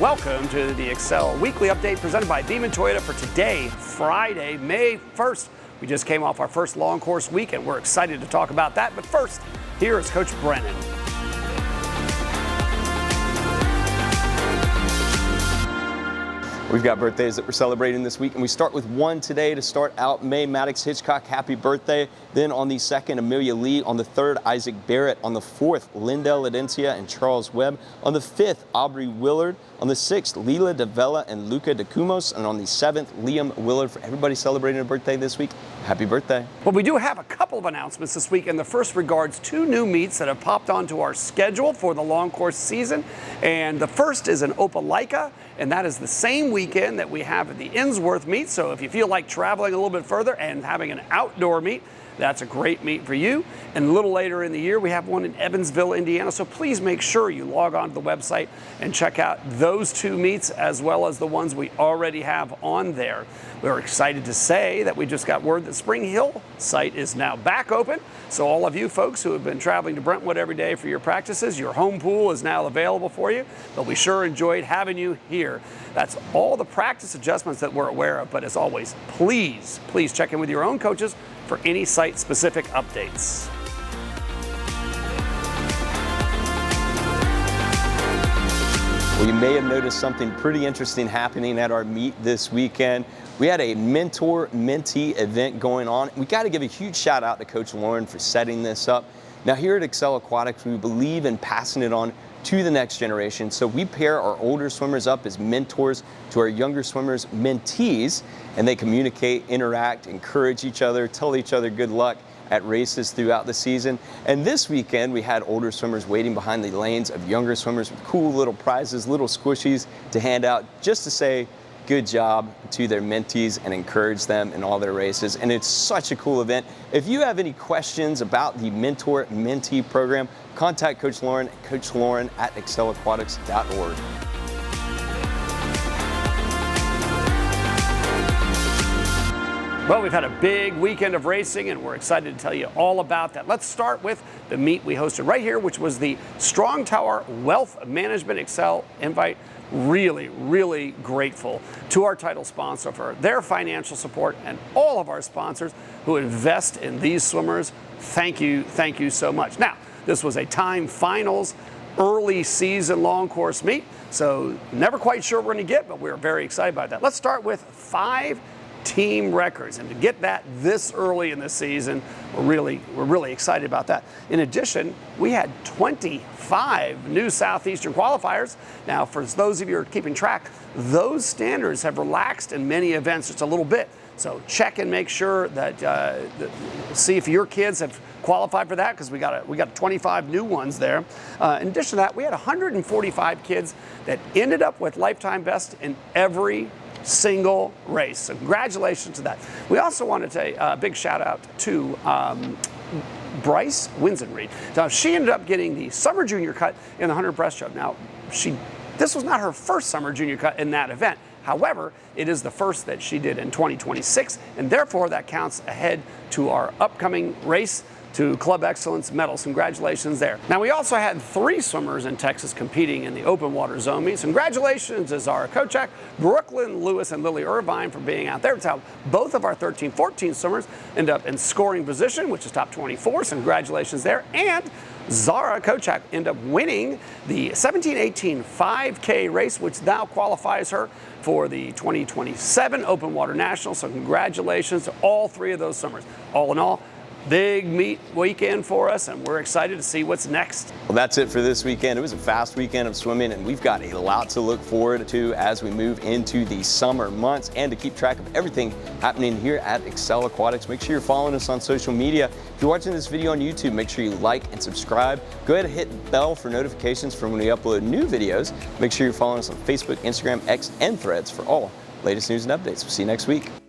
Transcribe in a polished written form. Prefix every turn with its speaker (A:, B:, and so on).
A: welcome to the Excel Weekly Update presented by Beeman Toyota for today, Friday, May 1st. We just came off our first long course week and we're excited to talk about that. But first, here is Coach Brennan.
B: We've got birthdays that we're celebrating this week, and we start with one today to start out. May Maddox Hitchcock, happy birthday. Then on the 2nd, Amelia Lee. On the 3rd, Isaac Barrett. On the 4th, Lindell Adencia and Charles Webb. On the 5th, Aubrey Willard. On the 6th, Lila DeVella and Luca DeCumos. And on the 7th, Liam Willard. For everybody celebrating a birthday this week, happy birthday.
A: Well, we do have a couple of announcements this week, and the first regards two new meets that have popped onto our schedule for the long course season. And the first is in Opelika, and that is the same weekend that we have at the Innsworth meet. So if you feel like traveling a little bit further and having an outdoor meet, that's a great meet for you. And a little later in the year, we have one in Evansville, Indiana. So please make sure you log on to the website and check out those two meets as well as the ones we already have on there. We're excited to say that we just got word that Spring Hill site is now back open. So all of you folks who have been traveling to Brentwood every day for your practices, your home pool is now available for you. But we sure enjoyed having you here. That's all the practice adjustments that we're aware of. But as always, please check in with your own coaches for any site-specific updates.
B: Well, you may have noticed something pretty interesting happening at our meet this weekend. We had a mentor-mentee event going on. We got to give a huge shout out to Coach Lauren for setting this up. Now here at Excel Aquatics, we believe in passing it on to the next generation. So we pair our older swimmers up as mentors to our younger swimmers, mentees, and they communicate, interact, encourage each other, tell each other good luck at races throughout the season. And this weekend, we had older swimmers waiting behind the lanes of younger swimmers with cool little prizes, little squishies to hand out just to say good job to their mentees and encourage them in all their races. And it's such a cool event. If you have any questions about the mentor-mentee program, contact Coach Lauren at excelaquatics.org.
A: Well, we've had a big weekend of racing, and we're excited to tell you all about that. Let's start with the meet we hosted right here, which was the Strong Tower Wealth Management Excel Invite. Really grateful to our title sponsor for their financial support and all of our sponsors who invest in these swimmers. Thank you so much. Now, this was a time finals, early season long course meet, so never quite sure what we're going to get, but we're very excited about that. Let's start with 5 team records, and to get that this early in the season, we're really excited about that. In addition, we had 25 new Southeastern qualifiers. Now, for those of you who are keeping track, those standards have relaxed in many events just a little bit. So check and make sure that see if your kids have qualified for that, because we got 25 new ones there. In addition to that, we had 145 kids that ended up with lifetime best in every single race. So congratulations to that. We also want to say a big shout out to Bryce Winsenreed. Now, she ended up getting the summer junior cut in the 100 breaststroke. Now, this was not her first summer junior cut in that event. However, it is the first that she did in 2026, and therefore that counts ahead to our upcoming race to Club Excellence medals. Congratulations there. Now, we also had 3 swimmers in Texas competing in the open water zone meets. Congratulations to Zara Kochak, Brooklyn Lewis, and Lily Irvine for being out there. It's how both of our 13-14 swimmers end up in scoring position, which is top 24, so congratulations there. And Zara Kochak ended up winning the 17-18 5K race, which now qualifies her for the 2027 Open Water Nationals. So congratulations to all 3 of those swimmers. All in all, big meet weekend for us, and we're excited to see what's next.
B: Well, that's it for this weekend. It was a fast weekend of swimming, and we've got a lot to look forward to as we move into the summer months. And to keep track of everything happening here at Excel Aquatics, make sure you're following us on social media. If you're watching this video on YouTube, make sure you like and subscribe. Go ahead and hit bell for notifications for when we upload new videos. Make sure you're following us on Facebook, Instagram, X, and Threads for all latest news and updates. We'll see you next week.